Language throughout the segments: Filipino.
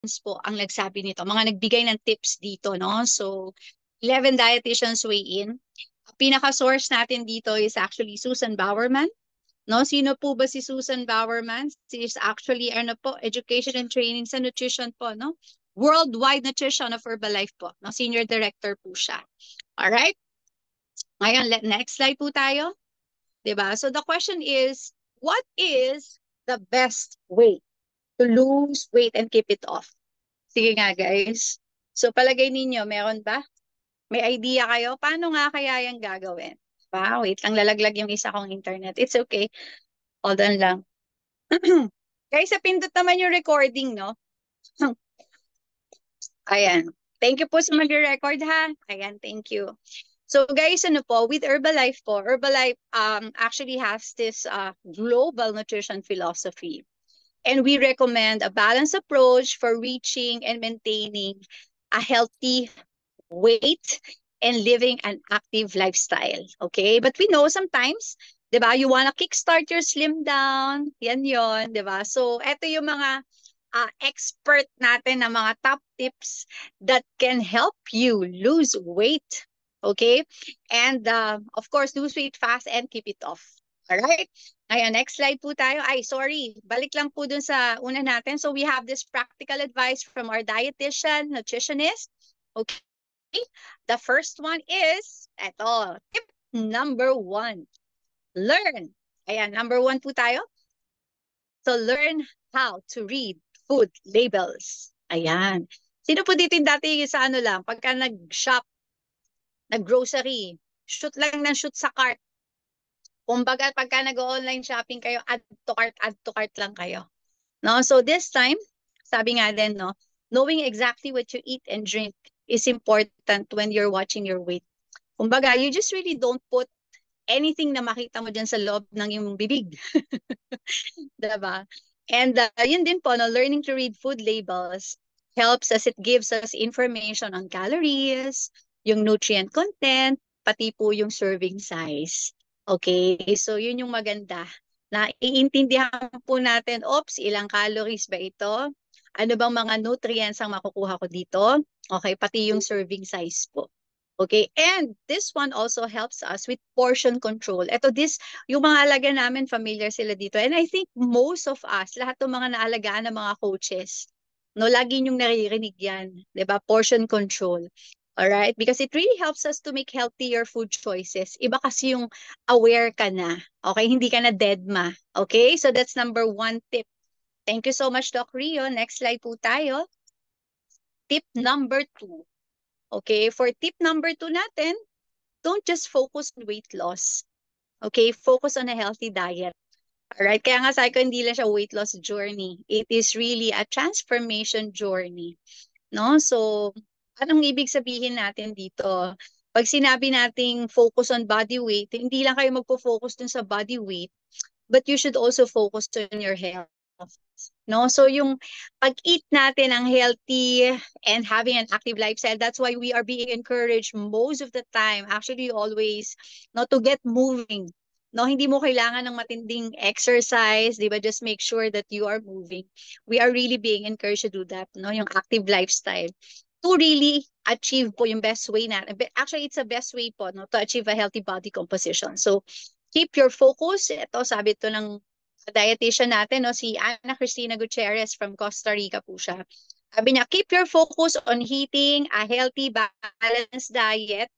po ang nagsabi nito, mga nagbigay ng tips dito, no? So, 11 dietitians weigh in. Pinaka-source natin dito is actually Susan Bowerman. No, sino po ba si Susan Bowerman? She is actually ano po, education and training sa nutrition po, no? Worldwide Nutrition of Herbalife po, no? Senior Director po siya. All right? Ngayon, next slide po tayo. 'Di ba? So the question is, what is the best way to lose weight and keep it off? Sige nga, guys. So palagay ninyo, meron ba? May idea kayo? Paano nga kaya yung gagawin? Wow, wait lang, lalaglag yung isa kong internet. It's okay. Hold on lang. Guys, pindot naman yung recording, no? Ayan. Thank you po sa mag-record, ha? Ayan, thank you. So guys, ano po, with Herbalife po, Herbalife actually has this global nutrition philosophy. And we recommend a balanced approach for reaching and maintaining a healthy weight and living an active lifestyle. Okay? But we know sometimes, 'di ba, you wanna kickstart your slim down. Yan yon, 'di ba? So, eto yung mga expert natin na mga top tips that can help you lose weight. Okay? And of course, lose weight fast and keep it off. Alright? Ngayon, next slide po tayo. Ay, sorry. Balik lang po dun sa una natin. So we have this practical advice from our dietitian, nutritionist. Okay? The first one is, eto, tip number 1. Learn. Ayan, number 1 po tayo. So learn how to read food labels. Ayan. Sino po dito yung dati sa ano lang, pagka nag-shop, nag-grocery, shoot lang ng shoot sa cart. Kumbaga, pagka nag-online shopping kayo, add to cart lang kayo. No? So this time, sabi nga din, no, knowing exactly what you eat and drink is important when you're watching your weight. Kumbaga, you just really don't put anything na makita mo dyan sa loob ng yung bibig. Diba? And yun din po, no, learning to read food labels helps as it gives us information on calories, yung nutrient content, pati po yung serving size. Okay, so yun yung maganda. Na iintindihan po natin, oops, ilang calories ba ito? Ano bang mga nutrients ang makukuha ko dito? Okay, pati yung serving size po. Okay, and this one also helps us with portion control. Ito, yung mga alaga namin, familiar sila dito. And I think most of us, lahat ng mga naalagaan ng mga coaches, no, lagi yung naririnig yan, di ba? Portion control. Alright? Because it really helps us to make healthier food choices. Iba kasi yung aware ka na. Okay? Hindi ka na dead ma. Okay? So that's number 1 tip. Thank you so much, Doc Rio. Next slide po tayo. Tip number 2. Okay? For tip number 2 natin, don't just focus on weight loss. Okay? Focus on a healthy diet. Alright? Kaya nga sabi ko, hindi lang siya weight loss journey. It is really a transformation journey. No? So, anong ibig sabihin natin dito? Pag sinabi nating focus on body weight, hindi lang kayo magpo-focus dun sa body weight, but you should also focus on your health. No? So yung pag-eat natin ang healthy and having an active lifestyle, that's why we are being encouraged most of the time, actually always, no, to get moving. No, hindi mo kailangan ng matinding exercise, 'di ba? Just make sure that you are moving. We are really being encouraged to do that, no, yung active lifestyle to really achieve po yung best way na. Actually, it's a best way po, no, to achieve a healthy body composition. So, keep your focus. Ito, sabi to ng dietitian natin, no, si Ana Cristina Gutierrez from Costa Rica po siya. Sabi niya, keep your focus on eating a healthy, balanced diet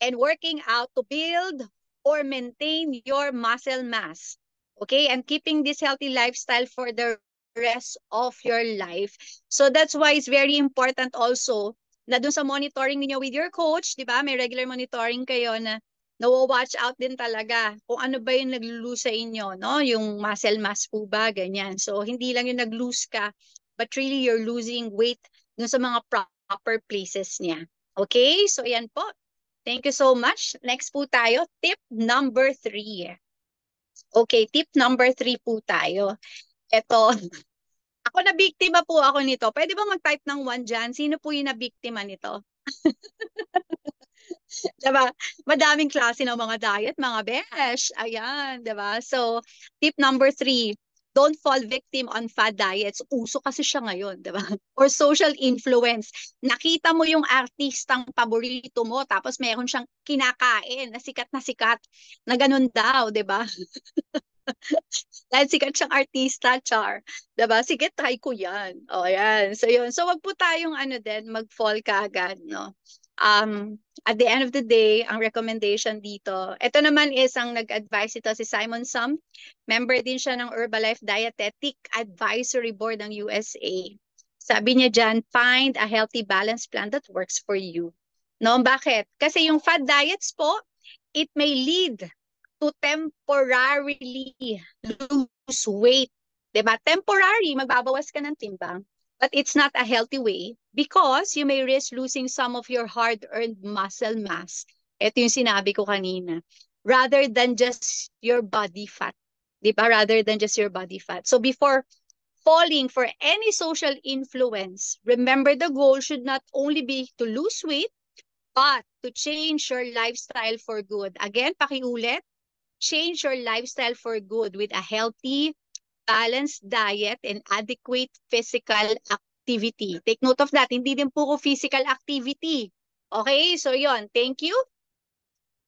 and working out to build or maintain your muscle mass. Okay? And keeping this healthy lifestyle for the rest of your life. So that's why it's very important also na dun sa monitoring niyo with your coach, di ba? May regular monitoring kayo na watch out din talaga kung ano ba yung nag-lose sa inyo, no? Yung muscle mass po ba, ganyan. So, hindi lang yung nag-lose ka, but really you're losing weight dun sa mga proper places niya. Okay? So, yan po. Thank you so much. Next po tayo, tip number 3. Okay, tip number 3 po tayo. Ito, ako na biktima po ako nito. Pwede ba mag-type ng 1 dyan? Sino po yung nabiktima nito? Diba? Madaming klase ng mga diet, mga besh. Ayan, diba? So, tip number 3. don't fall victim on fad diets. Uso kasi siya ngayon, di ba? Or social influence. Nakita mo yung artistang paborito mo, tapos meron siyang kinakain na sikat, na ganun daw, di ba? Dahil sikat siyang artista, Char. Diba? Sige, try ko yan. O, yan. So, yun. So, wag po tayong mag-fall kaagad, no? At the end of the day, ang recommendation dito, ito naman is ang nag-advise ito si Simon Sum. Member din siya ng Herbalife Dietetic Advisory Board ng USA. Sabi niya dyan, find a healthy balance plan that works for you. No, bakit? Kasi yung fad diets po, it may lead to temporarily lose weight. Diba? Temporary, magbabawas ka ng timbang. But it's not a healthy way because you may risk losing some of your hard-earned muscle mass. Ito yung sinabi ko kanina. Rather than just your body fat. Diba? Rather than just your body fat. So before falling for any social influence, remember the goal should not only be to lose weight, but to change your lifestyle for good. Again, pakiulit, change your lifestyle for good with a healthy, balanced diet and adequate physical activity. Take note of that. Hindi din po ko physical activity. Okay? So, yon. Thank you.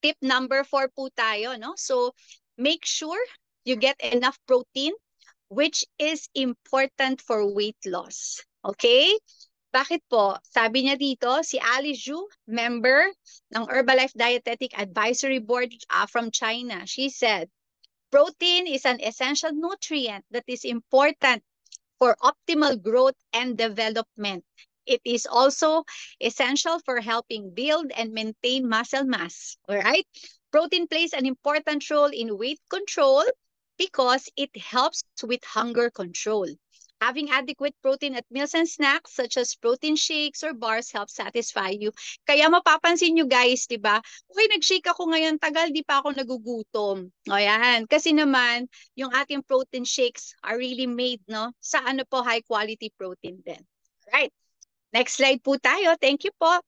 Tip number 4 po tayo, no? So, make sure you get enough protein, which is important for weight loss. Okay? Bakit po? Sabi niya dito, si Alice Zhu, member ng Herbalife Dietetic Advisory Board from China. She said, protein is an essential nutrient that is important for optimal growth and development. It is also essential for helping build and maintain muscle mass. All right? Protein plays an important role in weight control because it helps with hunger control. Having adequate protein at meals and snacks such as protein shakes or bars helps satisfy you. Kaya mapapansin nyo guys, di ba? Okay, nag-shake ako ngayon, tagal, di pa ako nagugutom. O yan. Kasi naman, yung ating protein shakes are really made, no? Sa ano po, high quality protein din. Right. Next slide po tayo. Thank you po.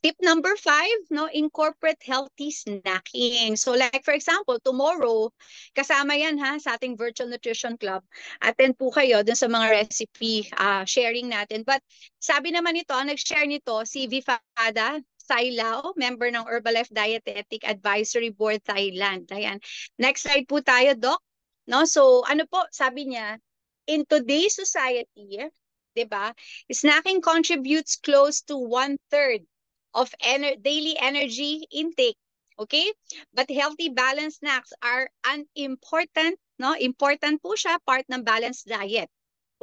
Tip number 5, no, incorporate healthy snacking. So like for example, tomorrow, kasama yan ha sa ating Virtual Nutrition Club. Attend po kayo dun sa mga recipe sharing natin. But sabi naman nito, nag-share nito si Vifada Sailao, member ng Herbalife Dietetic Advisory Board Thailand. Ayan. Next slide po tayo, Doc. No, so ano po, sabi niya, in today's society, 'di ba? Snacking contributes close to 1/3 of daily energy intake. Okay? But healthy balanced snacks are an important, no? Important po siya, part ng balanced diet.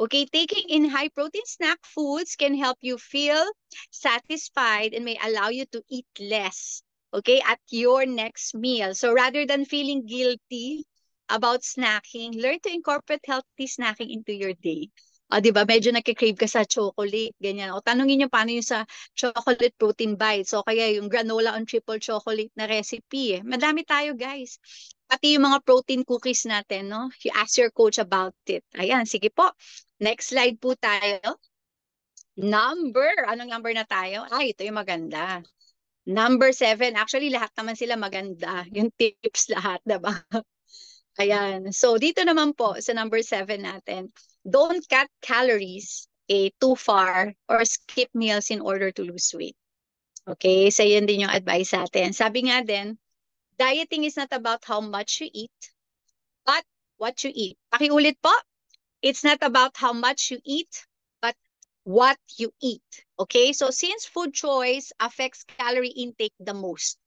Okay, taking in high protein snack foods can help you feel satisfied and may allow you to eat less, okay, at your next meal. So rather than feeling guilty about snacking, learn to incorporate healthy snacking into your day. Di ba, medyo nagkikrave ka sa chocolate, ganyan. O tanungin nyo paano yung sa chocolate protein bites o kaya yung granola on triple chocolate na recipe. Madami tayo, guys. Pati yung mga protein cookies natin, no? You ask your coach about it. Ayan, sige po. Next slide po tayo. Anong number na tayo? Ito yung maganda. Number 7. Actually, lahat naman sila maganda. Yung tips lahat, diba? Ayan. So, dito naman po sa number 7 natin. Don't cut calories too far or skip meals in order to lose weight. Okay, so yun din yung advice natin. Sabi nga din, dieting is not about how much you eat, but what you eat. Pakiulit po, it's not about how much you eat, but what you eat. Okay, so since food choice affects calorie intake the most,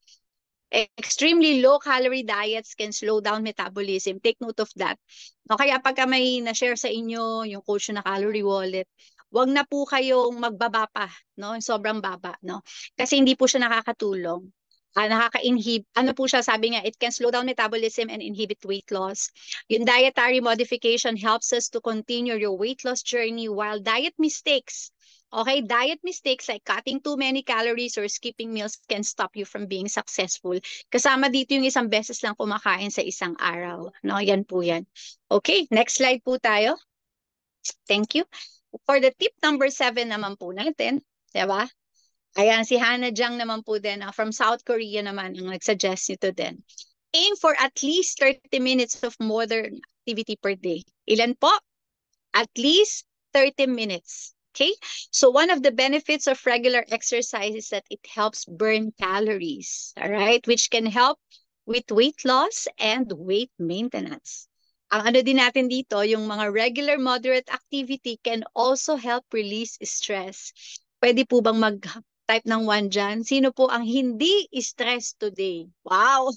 extremely low-calorie diets can slow down metabolism. Take note of that. No, kaya pagka may na-share sa inyo yung coach na calorie wallet, wag na po kayong magbaba pa, no? Sobrang baba, no? Kasi hindi po siya nakakatulong. Nakaka-inhibit, ano po siya, sabi nga, it can slow down metabolism and inhibit weight loss. Yung dietary modification helps us to continue your weight loss journey while diet mistakes, okay, diet mistakes like cutting too many calories or skipping meals can stop you from being successful. Kasama dito yung isang beses lang kumakain sa isang araw. No, yan po yan. Okay, next slide po tayo. Thank you. For the tip number 7 naman po natin, diba? Ayan, si Hannah Jiang naman po din, from South Korea naman ang nag-suggest nito din. Aim for at least 30 minutes of activity per day. Ilan po? At least 30 minutes. Okay? So one of the benefits of regular exercise is that it helps burn calories, all right? Which can help with weight loss and weight maintenance. Ang ano din natin dito, yung mga regular moderate activity can also help release stress. Pwede po bang mag-type ng one dyan? Sino po ang hindi stress today? Wow!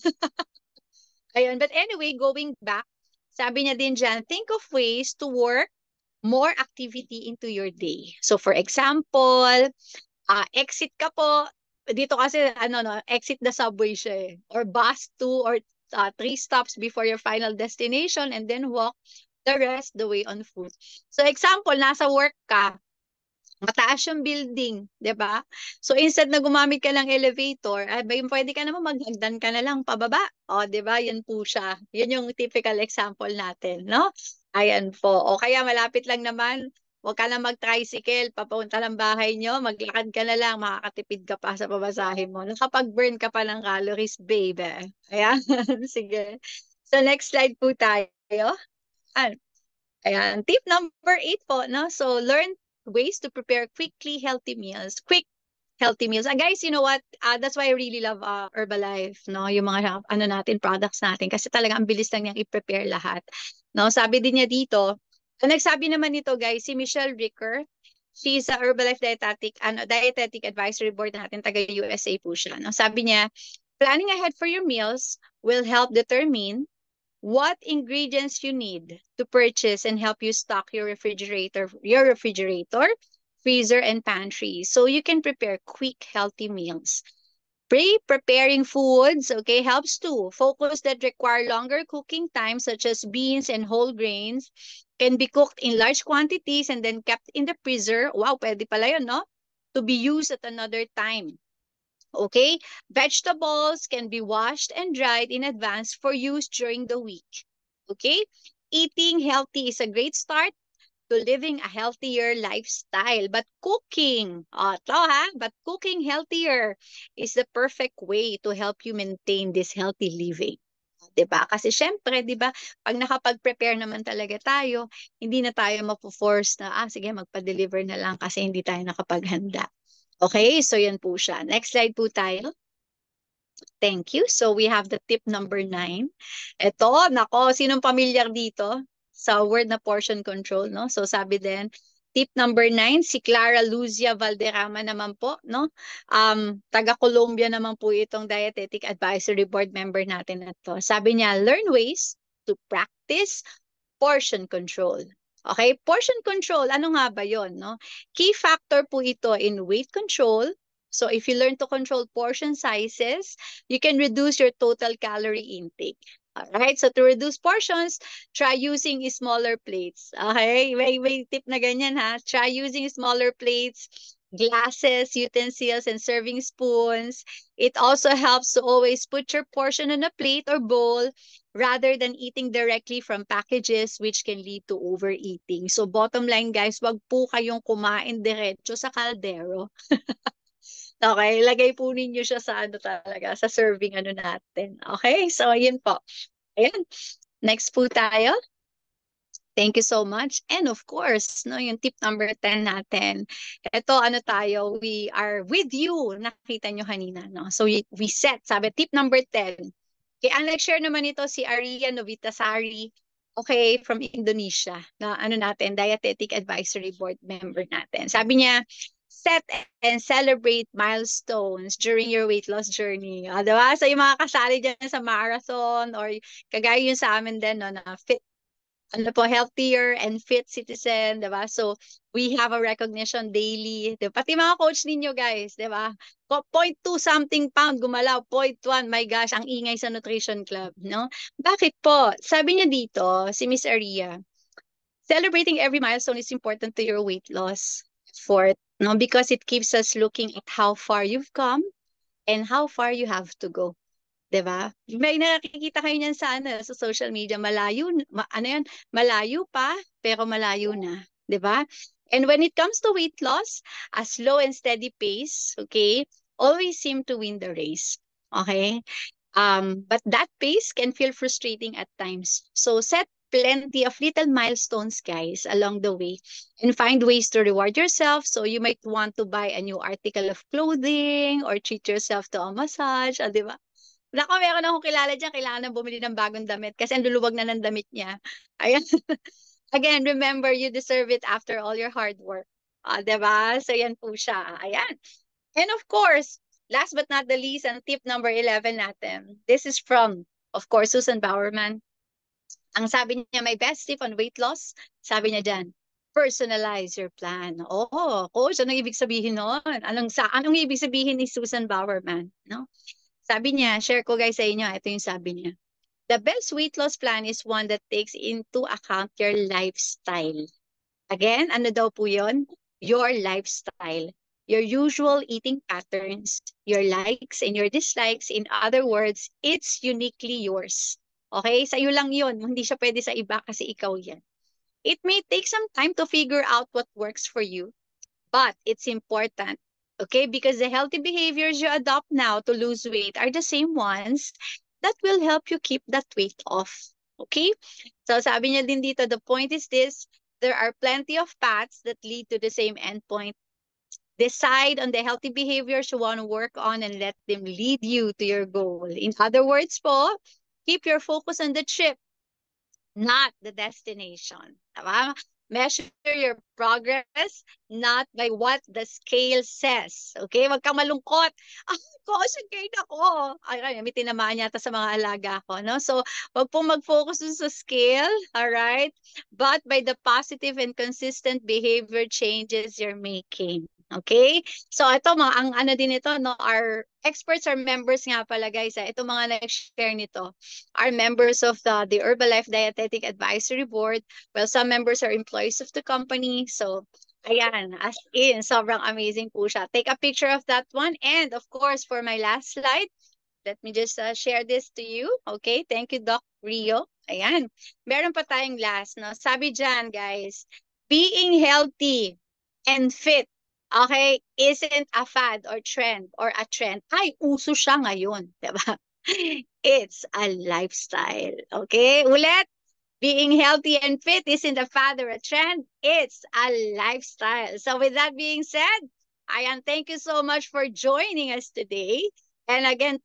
Ayun. But anyway, going back, sabi niya din dyan, think of ways to work more activity into your day. So for example, exit ka po, dito kasi ano no, exit the subway siya eh. Or bus 2 or 3 stops before your final destination and then walk the rest the way on foot. So example, nasa work ka, mataas yung building, 'di ba? So instead na gumamit ka ng elevator, ay pwede ka naman maghagdan ka na lang pababa. O, 'di ba? Yan po siya. Yun yung typical example natin, no? Ayan po. O kaya malapit lang naman, huwag ka na mag-tricycle papunta ng bahay nyo, maglakad ka na lang, makakatipid ka pa sa pamasahe mo. Nakapag-burn ka pa ng calories, baby. Ayan, sige. So next slide po tayo. Ayan, tip number 8 po, no? So, learn ways to prepare quickly healthy meals. Quick healthy meals. Guys, you know what? That's why I really love Herbalife, no? Yung mga ano natin, products natin kasi talaga ang bilis lang niyang i-prepare lahat. No, sabi din niya dito, nagsabi naman nito, guys, si Michelle Ricker. She's a Herbalife dietetic advisory board natin, taga USA po siya. No? Sabi niya, planning ahead for your meals will help determine what ingredients you need to purchase and help you stock your refrigerator, freezer, and pantry so you can prepare quick, healthy meals. Pre-preparing foods, okay, helps too. Focus that require longer cooking time, such as beans and whole grains, can be cooked in large quantities and then kept in the freezer. Wow, pwede pala yun, no? To be used at another time. Okay, vegetables can be washed and dried in advance for use during the week. Okay, eating healthy is a great start to living a healthier lifestyle. But cooking healthier is the perfect way to help you maintain this healthy living. 'Di ba? Kasi syempre, 'di ba, pag nakapag-prepare naman talaga tayo, hindi na tayo mapo-force na sige magpa-deliver na lang kasi hindi tayo nakapaghanda. Okay, so yan po siya. Next slide po tayo. Thank you. So we have the tip number 9. Ito, nako, sinong pamilyar dito sa word na portion control, no? So sabi din, tip number 9, si Clara Luzia Valderrama naman po, no? Taga Colombia naman po itong dietetic advisory board member natin na to. Sabi niya, learn ways to practice portion control. Okay, portion control, ano nga ba yon, no? Key factor po ito in weight control. So if you learn to control portion sizes, you can reduce your total calorie intake. Alright, so to reduce portions, try using smaller plates. Okay, may tip na ganyan ha. Try using smaller plates, glasses, utensils, and serving spoons. It also helps to always put your portion on a plate or bowl rather than eating directly from packages, which can lead to overeating. So bottom line guys, wag po kayong kumain diretso sa kaldero. Okay, lagay po ninyo siya sa ano talaga, sa serving ano natin. Okay, so yun po. Ayan, next po tayo. Thank you so much. And of course, no, yung tip number 10 natin. Ito, ano tayo, we are with you. Nakita nyo kanina, no? So we set, sabi, tip number 10. Okay, ang nag-share naman ito si Aria Novitasari, okay, from Indonesia, na ano natin, dietetic advisory board member natin. Sabi niya, set and celebrate milestones during your weight loss journey. Diba? So yung mga kasali dyan sa marathon or kagaya yung sa amin din, no, na fit, ano po, healthier and fit citizen, diba? So, we have a recognition daily. Diba? Pati mga coach ninyo, guys, diba? 0.2 something pound, gumalaw, 0.1, my gosh, ang ingay sa nutrition club, no? Bakit po? Sabi niya dito, si Miss Aria, celebrating every milestone is important to your weight loss effort, no? Because it keeps us looking at how far you've come and how far you have to go. 'Di ba? May nakikita kayo niyan sa ano, sa social media, malayo ano 'yan, malayo pa pero malayo na, 'di ba? And when it comes to weight loss, a slow and steady pace, okay, always seem to win the race. Okay? But that pace can feel frustrating at times. So set plenty of little milestones, guys, along the way, and find ways to reward yourself. So you might want to buy a new article of clothing or treat yourself to a massage, di ba? Naku, meron akong kilala diyan, kailangan na bumili ng bagong damit kasi ang luluwag na ng damit niya. Ayan. Again, remember, you deserve it after all your hard work. Diba? So, yan po siya. Ayan. And of course, last but not the least, ang tip number 11 natin. This is from, of course, Susan Bowerman. Ang sabi niya, my best tip on weight loss, sabi niya dyan, personalize your plan. Oh, coach, anong ibig sabihin nun? Anong ibig sabihin ni Susan Bowerman? No? Sabi niya, share ko guys sa inyo, ito yung sabi niya. The best weight loss plan is one that takes into account your lifestyle. Again, ano daw po yun? Your lifestyle. Your usual eating patterns, your likes and your dislikes. In other words, it's uniquely yours. Okay? Sa'yo lang yun. Hindi siya pwede sa iba kasi ikaw yan. It may take some time to figure out what works for you, but it's important. Okay? Because the healthy behaviors you adopt now to lose weight are the same ones that will help you keep that weight off. Okay? So sabi niya din dito, the point is this, there are plenty of paths that lead to the same endpoint. Decide on the healthy behaviors you want to work on and let them lead you to your goal. In other words po, keep your focus on the trip, not the destination. Diba? Measure your progress, not by what the scale says. Okay? Wag kang malungkot. Coach, gain ako. Ay, may tinamaan yata sa mga alaga ko, no? So, wag pong mag-focus dun sa scale, all right? But by the positive and consistent behavior changes you're making. Okay? So, ito ang ano din ito, no? Our experts are members nga pala, guys. Ito mga nag-share nito are members of the Herbalife Dietetic Advisory Board. Well, some members are employees of the company. So, ayan, as in, sobrang amazing po siya. Take a picture of that one. And of course, for my last slide, let me just share this to you. Okay, thank you, Doc Rio. Ayan, meron pa tayong last, no? Sabi dyan, guys, being healthy and fit, okay, isn't a fad or trend or a trend. Ay, uso siya ngayon, diba? It's a lifestyle. Okay, ulit. Being healthy and fit isn't a fad or a trend. It's a lifestyle. So with that being said, Ayan, thank you so much for joining us today. And again,